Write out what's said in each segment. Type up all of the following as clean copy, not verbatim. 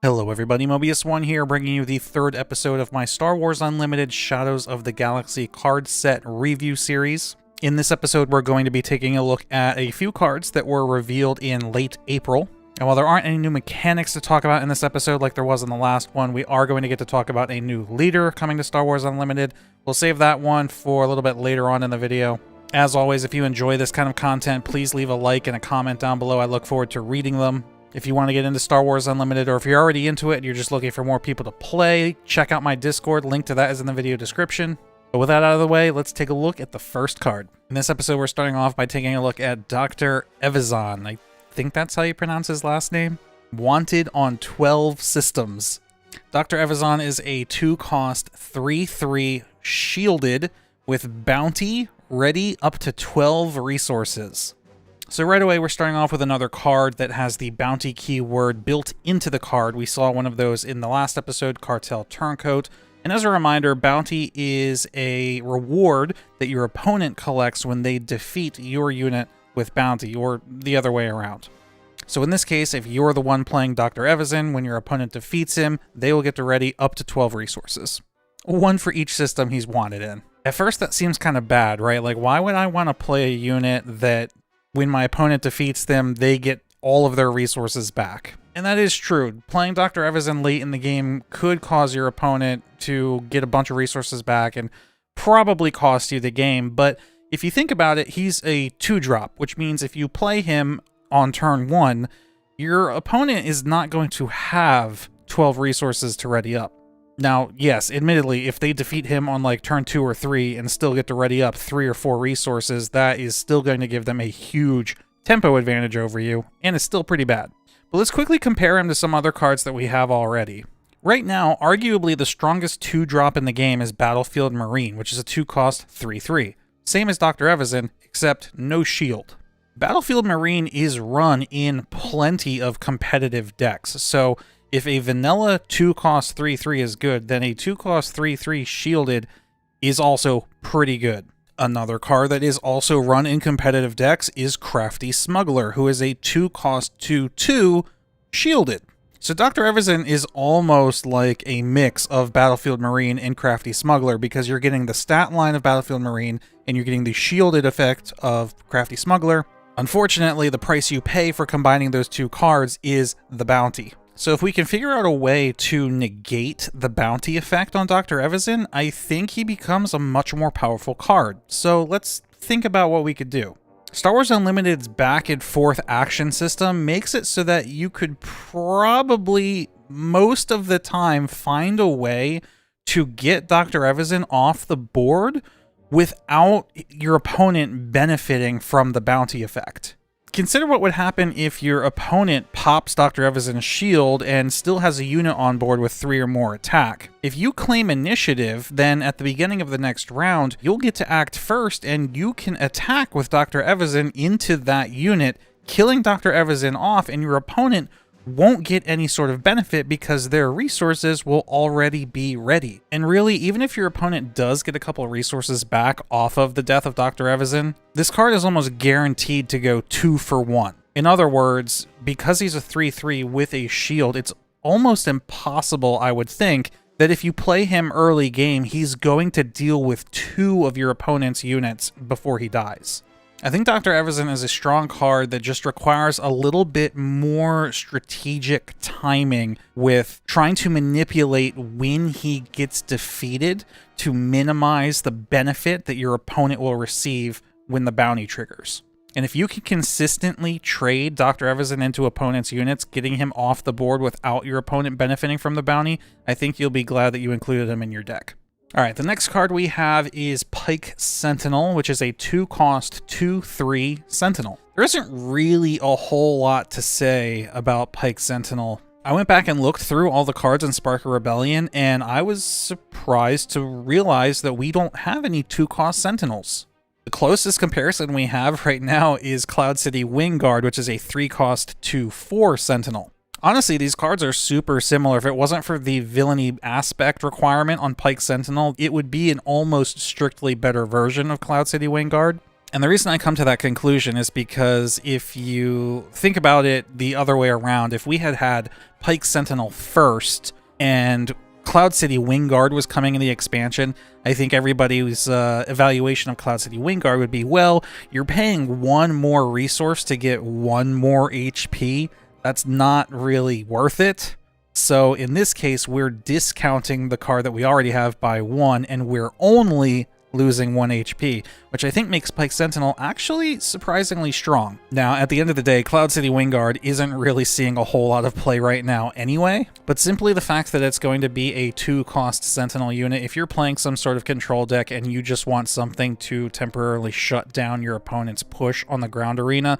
Hello everybody, Mobius1 here, bringing you the third episode of my Star Wars Unlimited Shadows of the Galaxy card set review series. In this episode, we're going to be taking a look at a few cards that were revealed in late April. And while there aren't any new mechanics to talk about in this episode like there was in the last one, we are going to get to talk about a new leader coming to Star Wars Unlimited. We'll save that one for a little bit later on in the video. As always, if you enjoy this kind of content, please leave a like and a comment down below. I look forward to reading them. If you want to get into Star Wars Unlimited, or if you're already into it and you're just looking for more people to play, check out my Discord. Link to that is in the video description. But with that out of the way, let's take a look at the first card. In this episode, we're starting off by taking a look at Dr. Evazan. I think that's how you pronounce his last name. Wanted on 12 systems. Dr. Evazan is a 2-cost 3/3 shielded with bounty ready up to 12 resources. So right away, we're starting off with another card that has the bounty keyword built into the card. We saw one of those in the last episode, Cartel Turncoat. And as a reminder, bounty is a reward that your opponent collects when they defeat your unit with bounty, or the other way around. So in this case, if you're the one playing Dr. Evazan, when your opponent defeats him, they will get to ready up to 12 resources. One for each system he's wanted in. At first, that seems kind of bad, right? Like, why would I want to play a unit that when my opponent defeats them, they get all of their resources back? And that is true. Playing Dr. Evazan late in the game could cause your opponent to get a bunch of resources back and probably cost you the game. But if you think about it, he's a 2-drop, which means if you play him on turn 1, your opponent is not going to have 12 resources to ready up. Now, yes, admittedly, if they defeat him on like turn 2 or 3 and still get to ready up 3 or 4 resources, that is still going to give them a huge tempo advantage over you, and it's still pretty bad. But let's quickly compare him to some other cards that we have already. Right now, arguably the strongest 2-drop in the game is Battlefield Marine, which is a 2-cost 3/3. Same as Dr. Evazan, except no shield. Battlefield Marine is run in plenty of competitive decks, so if a vanilla 2-cost 3/3 is good, then a 2-cost 3/3 shielded is also pretty good. Another card that is also run in competitive decks is Crafty Smuggler, who is a 2-cost 2/2 shielded. So Dr. Evazan is almost like a mix of Battlefield Marine and Crafty Smuggler, because you're getting the stat line of Battlefield Marine and you're getting the shielded effect of Crafty Smuggler. Unfortunately, the price you pay for combining those two cards is the bounty. So if we can figure out a way to negate the bounty effect on Dr. Evazan, I think he becomes a much more powerful card. So let's think about what we could do. Star Wars Unlimited's back and forth action system makes it so that you could probably, most of the time, find a way to get Dr. Evazan off the board without your opponent benefiting from the bounty effect. Consider what would happen if your opponent pops Dr. Evazan's shield and still has a unit on board with 3 or more attack. If you claim initiative, then at the beginning of the next round, you'll get to act first and you can attack with Dr. Evazan into that unit, killing Dr. Evazan off, and your opponent won't get any sort of benefit because their resources will already be ready. And really, even if your opponent does get a couple of resources back off of the death of Dr. Evazan, this card is almost guaranteed to go 2 for 1. In other words, because he's a 3/3 with a shield, it's almost impossible, I would think, that if you play him early game, he's going to deal with 2 of your opponent's units before he dies. I think Dr. Evazan is a strong card that just requires a little bit more strategic timing with trying to manipulate when he gets defeated to minimize the benefit that your opponent will receive when the bounty triggers. And if you can consistently trade Dr. Evazan into opponent's units, getting him off the board without your opponent benefiting from the bounty, I think you'll be glad that you included him in your deck. Alright, the next card we have is Pike Sentinel, which is a 2-cost 2/3 Sentinel. There isn't really a whole lot to say about Pike Sentinel. I went back and looked through all the cards in Spark of Rebellion, and I was surprised to realize that we don't have any 2-cost Sentinels. The closest comparison we have right now is Cloud City Wingguard, which is a 3-cost 2/4 Sentinel. Honestly, these cards are super similar. If it wasn't for the villainy aspect requirement on Pike Sentinel, it would be an almost strictly better version of Cloud City Wingguard. And the reason I come to that conclusion is because if you think about it the other way around, if we had had Pike Sentinel first and Cloud City Wingguard was coming in the expansion, I think everybody's evaluation of Cloud City Wingguard would be, well, you're paying one more resource to get one more HP. That's not really worth it. So in this case, we're discounting the card that we already have by 1, and we're only losing 1 HP, which I think makes Pike Sentinel actually surprisingly strong. Now, at the end of the day, Cloud City Wingguard isn't really seeing a whole lot of play right now anyway, but simply the fact that it's going to be a 2-cost Sentinel unit, if you're playing some sort of control deck and you just want something to temporarily shut down your opponent's push on the ground arena,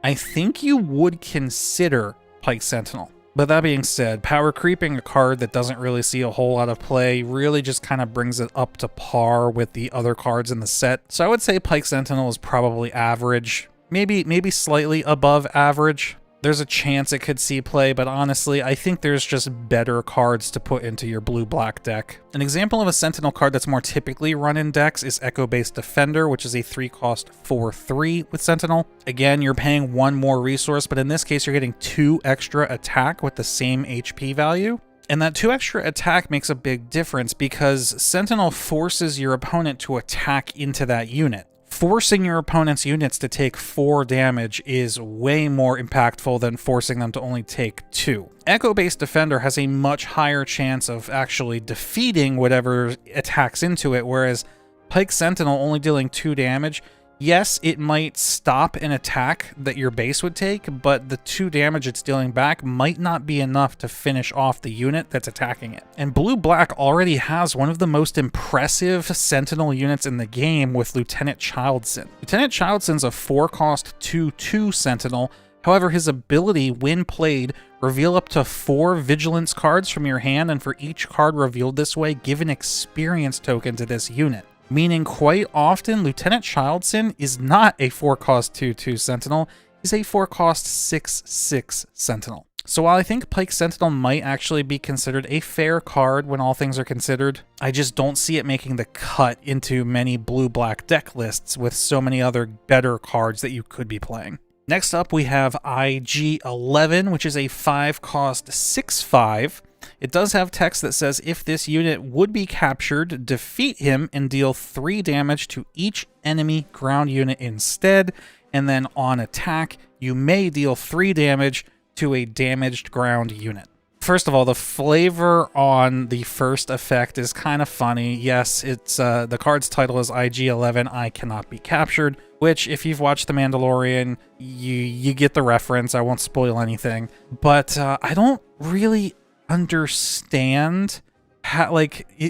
I think you would consider Pike Sentinel. But that being said, power creeping a card that doesn't really see a whole lot of play really just kind of brings it up to par with the other cards in the set. So I would say Pike Sentinel is probably average, maybe slightly above average. There's a chance it could see play, but honestly, I think there's just better cards to put into your blue-black deck. An example of a Sentinel card that's more typically run in decks is Echo-Based Defender, which is a 3-cost 4/3 with Sentinel. Again, you're paying 1 more resource, but in this case, you're getting 2 extra attack with the same HP value. And that 2 extra attack makes a big difference because Sentinel forces your opponent to attack into that unit. Forcing your opponent's units to take 4 damage is way more impactful than forcing them to only take 2. Echo-Based Defender has a much higher chance of actually defeating whatever attacks into it, whereas Pike Sentinel only dealing 2 damage, yes, it might stop an attack that your base would take, but the 2 damage it's dealing back might not be enough to finish off the unit that's attacking it. And Blue-Black already has one of the most impressive Sentinel units in the game with Lieutenant Childson. Lieutenant Childson's a 4-cost 2/2 Sentinel. However, his ability, when played, reveal up to 4 Vigilance cards from your hand, and for each card revealed this way, give an experience token to this unit. Meaning quite often, Lieutenant Childson is not a 4-cost 2/2 Sentinel, he's a 4-cost 6/6 Sentinel. So while I think Pike Sentinel might actually be considered a fair card when all things are considered, I just don't see it making the cut into many blue-black deck lists with so many other better cards that you could be playing. Next up, we have IG-11, which is a 5-cost 6/5. It does have text that says if this unit would be captured, defeat him and deal 3 damage to each enemy ground unit instead, and then on attack, you may deal 3 damage to a damaged ground unit. First of all, the flavor on the first effect is kind of funny. Yes, it's the card's title is IG-11, I cannot be captured, which if you've watched The Mandalorian, you get the reference. I won't spoil anything. But I don't really understand how,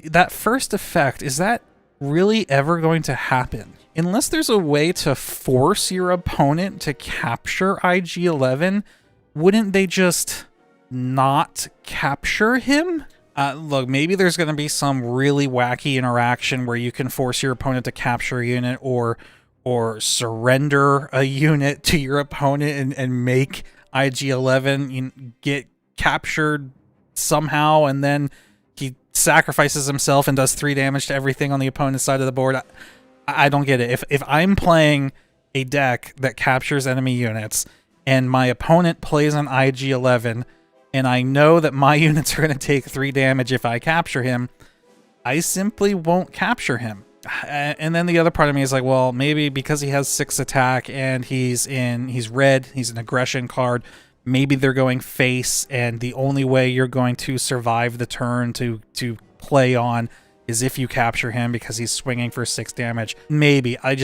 that first effect, is that really ever going to happen? Unless there's a way to force your opponent to capture IG-11, wouldn't they just not capture him? Look, maybe there's going to be some really wacky interaction where you can force your opponent to capture a unit or surrender a unit to your opponent and make IG-11 get captured somehow, and then he sacrifices himself and does 3 damage to everything on the opponent's side of the board. I don't get it. If I'm playing a deck that captures enemy units and my opponent plays an IG-11 and I know that my units are going to take 3 damage if I capture him, I simply won't capture him. And then the other part of me is like, well, maybe because he has 6 attack and he's red, he's an aggression card, maybe they're going face, and the only way you're going to survive the turn to play on is if you capture him because he's swinging for 6 damage. Maybe. I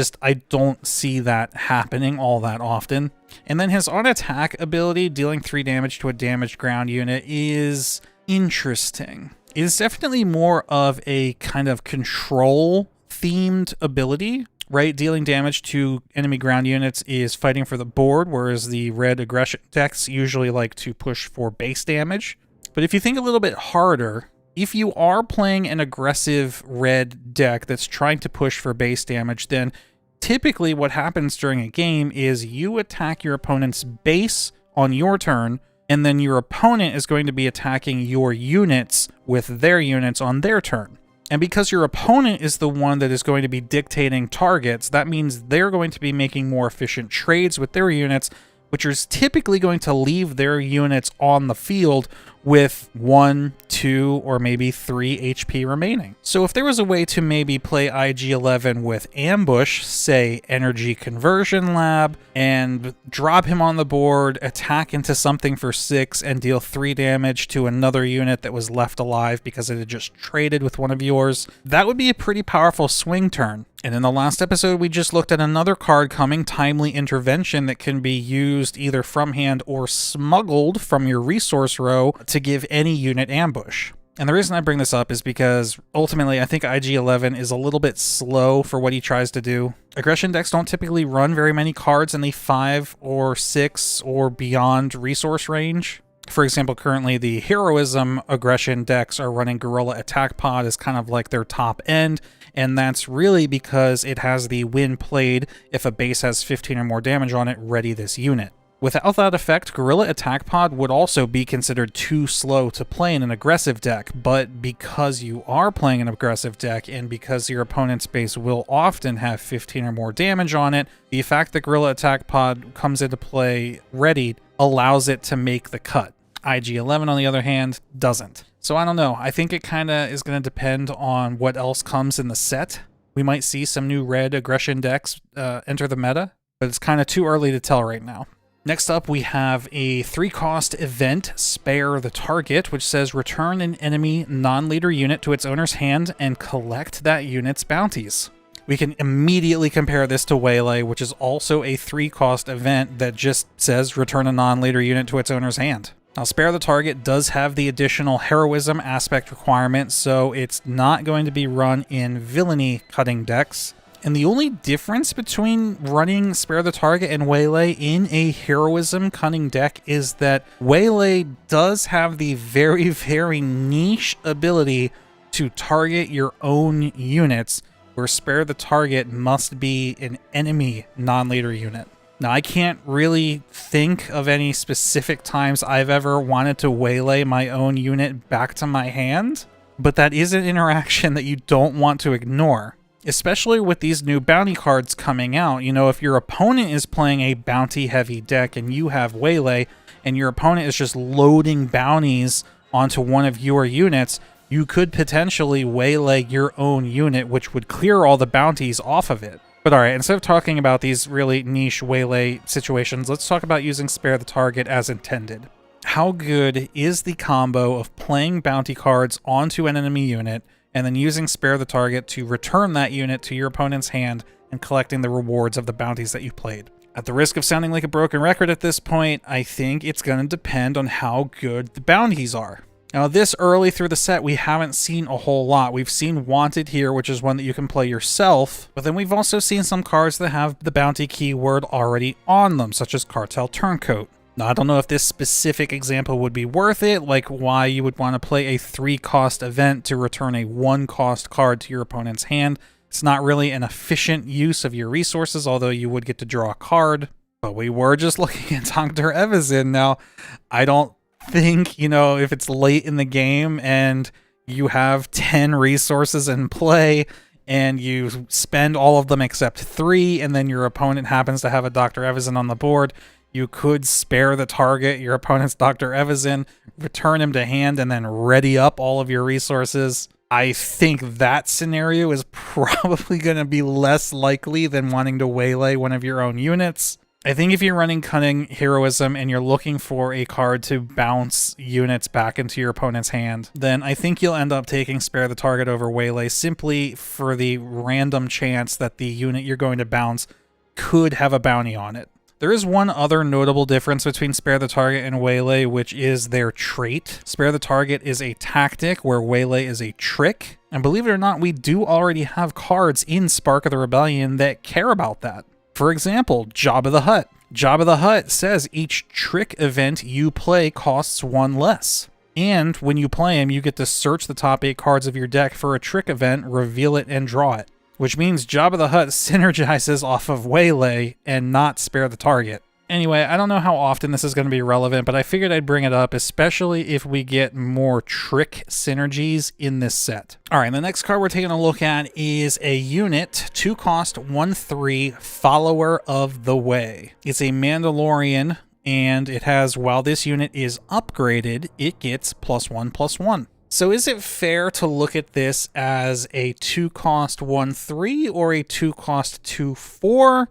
don't see that happening all that often. And then his on-attack ability, dealing 3 damage to a damaged ground unit, is interesting. It is definitely more of a kind of control-themed ability, right? Dealing damage to enemy ground units is fighting for the board, whereas the red aggression decks usually like to push for base damage. But if you think a little bit harder, if you are playing an aggressive red deck that's trying to push for base damage, then typically what happens during a game is you attack your opponent's base on your turn, and then your opponent is going to be attacking your units with their units on their turn. And because your opponent is the one that is going to be dictating targets, that means they're going to be making more efficient trades with their units, which is typically going to leave their units on the field with 1, 2, or maybe 3 HP remaining. So if there was a way to maybe play IG-11 with Ambush, say Energy Conversion Lab, and drop him on the board, attack into something for 6, and deal 3 damage to another unit that was left alive because it had just traded with one of yours, that would be a pretty powerful swing turn. And in the last episode, we just looked at another card coming, Timely Intervention, that can be used either from hand or smuggled from your resource row to give any unit ambush. And the reason I bring this up is because ultimately I think IG-11 is a little bit slow for what he tries to do. Aggression decks don't typically run very many cards in the 5 or 6 or beyond resource range. For example, currently the Heroism aggression decks are running Gorilla Attack Pod as kind of like their top end, and that's really because it has the win played if a base has 15 or more damage on it, ready this unit. Without that effect, Gorilla Attack Pod would also be considered too slow to play in an aggressive deck, but because you are playing an aggressive deck and because your opponent's base will often have 15 or more damage on it, the fact that Gorilla Attack Pod comes into play ready allows it to make the cut. IG-11, on the other hand, doesn't. So I don't know. I think it kind of is going to depend on what else comes in the set. We might see some new red aggression decks enter the meta, but it's kind of too early to tell right now. Next up, we have a 3-cost event, Spare the Target, which says return an enemy non-leader unit to its owner's hand and collect that unit's bounties. We can immediately compare this to Waylay, which is also a 3-cost event that just says return a non-leader unit to its owner's hand. Now, Spare the Target does have the additional heroism aspect requirement, so it's not going to be run in villainy cutting decks. And the only difference between running Spare the Target and Waylay in a heroism cutting deck is that Waylay does have the very, very niche ability to target your own units, where Spare the Target must be an enemy non-leader unit. Now, I can't really think of any specific times I've ever wanted to waylay my own unit back to my hand, but that is an interaction that you don't want to ignore, especially with these new bounty cards coming out. You know, if your opponent is playing a bounty-heavy deck and you have waylay, and your opponent is just loading bounties onto one of your units, you could potentially waylay your own unit, which would clear all the bounties off of it. But alright, instead of talking about these really niche waylay situations, let's talk about using Spare the Target as intended. How good is the combo of playing bounty cards onto an enemy unit and then using Spare the Target to return that unit to your opponent's hand and collecting the rewards of the bounties that you played? At the risk of sounding like a broken record at this point, I think it's going to depend on how good the bounties are. Now, this early through the set, we haven't seen a whole lot. We've seen Wanted here, which is one that you can play yourself, but then we've also seen some cards that have the bounty keyword already on them, such as Cartel Turncoat. Now, I don't know if this specific example would be worth it, like why you would want to play a 3-cost event to return a 1-cost card to your opponent's hand. It's not really an efficient use of your resources, although you would get to draw a card. But we were just looking at Dr. Evazan. Now, I don't think, you know, if it's late in the game and you have 10 resources in play and you spend all of them except 3, and then your opponent happens to have a Dr. Evazan on the board, you could spare the target, your opponent's Dr. Evazan, return him to hand, and then ready up all of your resources. I think that scenario is probably going to be less likely than wanting to waylay one of your own units. I think if you're running Cunning Heroism and you're looking for a card to bounce units back into your opponent's hand, then I think you'll end up taking Spare the Target over Waylay simply for the random chance that the unit you're going to bounce could have a bounty on it. There is one other notable difference between Spare the Target and Waylay, which is their trait. Spare the Target is a tactic, where Waylay is a trick. And believe it or not, we do already have cards in Spark of the Rebellion that care about that. For example, Jabba the Hutt. Jabba the Hutt says each trick event you play costs 1 less. And when you play him, you get to search the top 8 cards of your deck for a trick event, reveal it, and draw it. Which means Jabba the Hutt synergizes off of Waylay and not Spare the Target. Anyway, I don't know how often this is going to be relevant, but I figured I'd bring it up, especially if we get more trick synergies in this set. All right, the next card we're taking a look at is a unit, 2 cost, 1/3, Follower of the Way. It's a Mandalorian, and it has, while this unit is upgraded, it gets +1/+1. So is it fair to look at this as a 2 cost, 1/3, or a 2 cost, 2/4?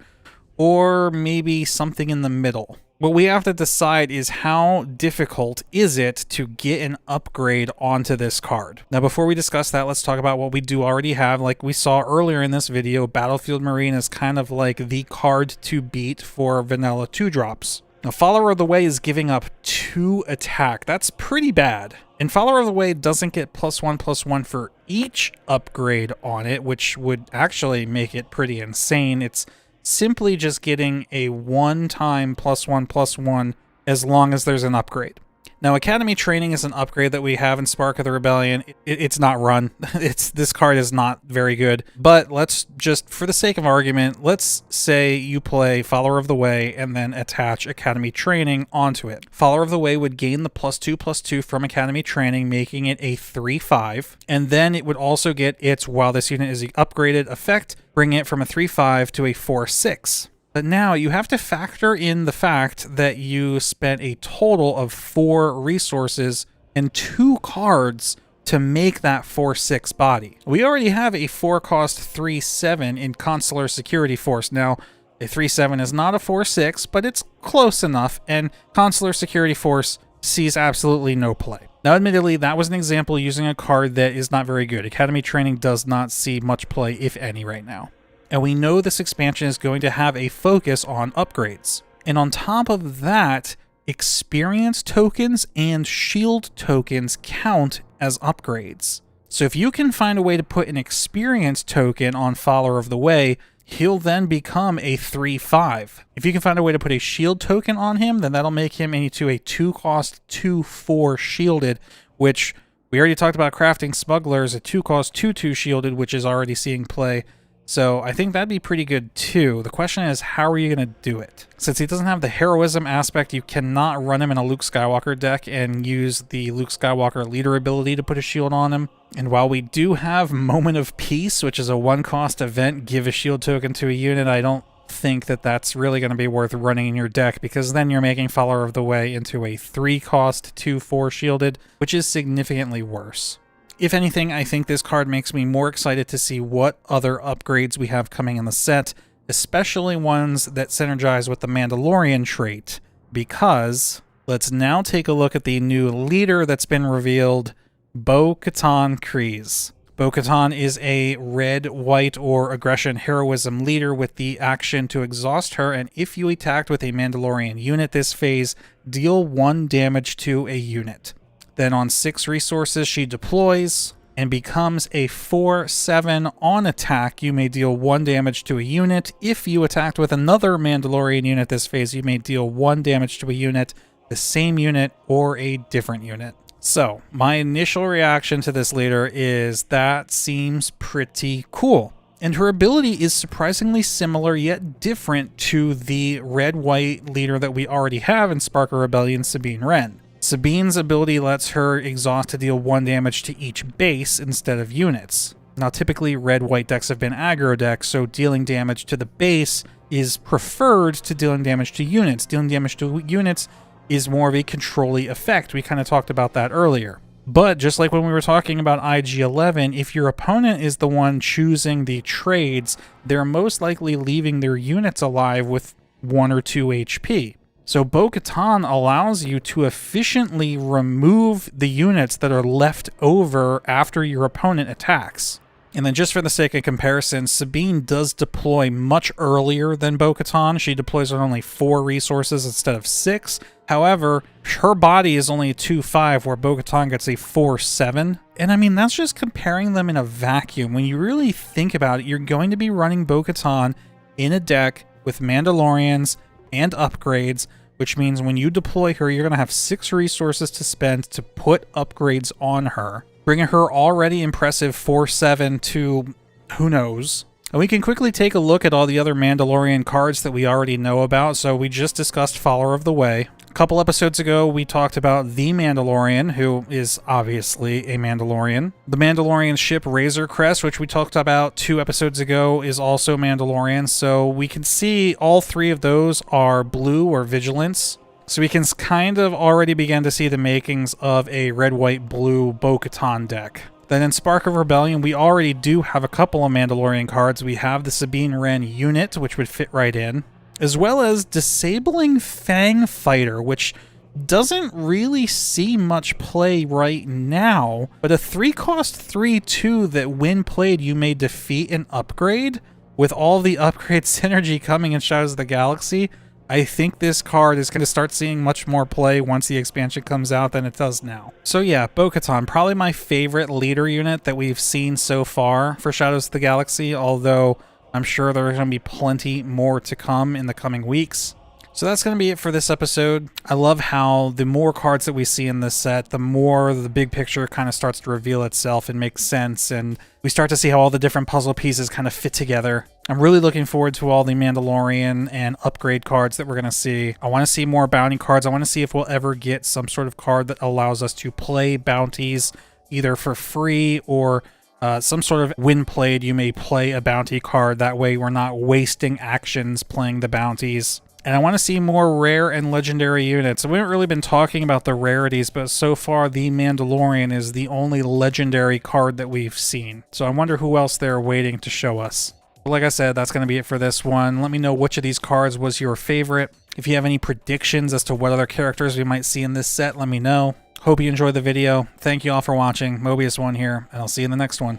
Or maybe something in the middle? What we have to decide is how difficult is it to get an upgrade onto this card. Now, before we discuss that, let's talk about what we do already have. Like we saw earlier in this video, Battlefield Marine is kind of like the card to beat for vanilla 2-drops. Now, Follower of the Way is giving up 2 attack. That's pretty bad. And Follower of the Way doesn't get +1/+1 for each upgrade on it, which would actually make it pretty insane. It's simply just getting a one-time +1/+1 as long as there's an upgrade. Now, Academy Training is an upgrade that we have in Spark of the Rebellion. It's not run. This card is not very good. But let's just, for the sake of argument, let's say you play Follower of the Way and then attach Academy Training onto it. Follower of the Way would gain the +2/+2 from Academy Training, making it a 3/5. And then it would also get its, while this unit is upgraded, effect, bringing it from a 3/5 to a 4/6. But now you have to factor in the fact that you spent a total of 4 resources and 2 cards to make that 4/6 body. We already have a 4 cost 3/7 in Consular Security Force. Now, a 3/7 is not a 4/6, but it's close enough, and Consular Security Force sees absolutely no play. Now, admittedly, that was an example using a card that is not very good. Academy Training does not see much play, if any, right now. And we know this expansion is going to have a focus on upgrades. And on top of that, experience tokens and shield tokens count as upgrades. So if you can find a way to put an experience token on Follower of the Way, he'll then become a 3/5. If you can find a way to put a shield token on him, then that'll make him into a 2 cost 2/4 shielded, which we already talked about crafting Smugglers, a 2 cost 2/2 shielded, which is already seeing play. So I think that'd be pretty good too. The question is, how are you going to do it? Since he doesn't have the heroism aspect, you cannot run him in a Luke Skywalker deck and use the Luke Skywalker leader ability to put a shield on him. And while we do have Moment of Peace, which is a 1 cost event, give a shield token to a unit, I don't think that that's really going to be worth running in your deck, because then you're making Follower of the Way into a 3 cost 2/4 shielded, which is significantly worse. If anything, I think this card makes me more excited to see what other upgrades we have coming in the set, especially ones that synergize with the Mandalorian trait, because let's now take a look at the new leader that's been revealed, Bo-Katan Kryze. Bo-Katan is a red, white, or aggression heroism leader with the action to exhaust her, and if you attacked with a Mandalorian unit this phase, deal 1 damage to a unit. Then on 6 resources, she deploys and becomes a 4/7 on attack. You may deal 1 damage to a unit. If you attacked with another Mandalorian unit this phase, you may deal 1 damage to a unit, the same unit, or a different unit. So my initial reaction to this leader is that seems pretty cool. And her ability is surprisingly similar yet different to the red-white leader that we already have in Spark of Rebellion, Sabine Wren. Sabine's ability lets her exhaust to deal 1 damage to each base instead of units. Now, typically red-white decks have been aggro decks, so dealing damage to the base is preferred to dealing damage to units. Dealing damage to units is more of a control-y effect. We kind of talked about that earlier. But just like when we were talking about IG-11, if your opponent is the one choosing the trades, they're most likely leaving their units alive with 1 or 2 HP. So Bo-Katan allows you to efficiently remove the units that are left over after your opponent attacks. And then just for the sake of comparison, Sabine does deploy much earlier than Bo-Katan. She deploys on only 4 resources instead of 6. However, her body is only a 2/5, where Bo-Katan gets a 4/7. And I mean, that's just comparing them in a vacuum. When you really think about it, you're going to be running Bo-Katan in a deck with Mandalorians and upgrades, which means when you deploy her, you're going to have 6 resources to spend to put upgrades on her, bringing her already impressive 4/7 to who knows. And we can quickly take a look at all the other Mandalorian cards that we already know about. So we just discussed Follower of the Way. A couple episodes ago, we talked about the Mandalorian, who is obviously a Mandalorian. The Mandalorian ship Razor Crest, which we talked about 2 episodes ago, is also Mandalorian. So we can see all 3 of those are blue or Vigilance. So we can kind of already begin to see the makings of a red, white, blue Bo-Katan deck. Then in Spark of Rebellion, we already do have a couple of Mandalorian cards. We have the Sabine Wren unit, which would fit right in, as well as Disabling Fang Fighter, which doesn't really see much play right now, but a 3-cost 3/2 that when played you may defeat and upgrade. With all the upgrade synergy coming in Shadows of the Galaxy, I think this card is going to start seeing much more play once the expansion comes out than it does now. So yeah, Bo-Katan, probably my favorite leader unit that we've seen so far for Shadows of the Galaxy, although I'm sure there's going to be plenty more to come in the coming weeks. So that's going to be it for this episode. I love how the more cards that we see in this set, the more the big picture kind of starts to reveal itself and make sense, and we start to see how all the different puzzle pieces kind of fit together. I'm really looking forward to all the Mandalorian and upgrade cards that we're going to see. I want to see more bounty cards. I want to see if we'll ever get some sort of card that allows us to play bounties either for free or some sort of when played, you may play a bounty card. That way we're not wasting actions playing the bounties. And I want to see more rare and legendary units. We haven't really been talking about the rarities, but so far the Mandalorian is the only legendary card that we've seen. So I wonder who else they're waiting to show us. But like I said, that's going to be it for this one. Let me know which of these cards was your favorite. If you have any predictions as to what other characters we might see in this set, let me know. Hope you enjoyed the video. Thank you all for watching. Mobius1 here, and I'll see you in the next one.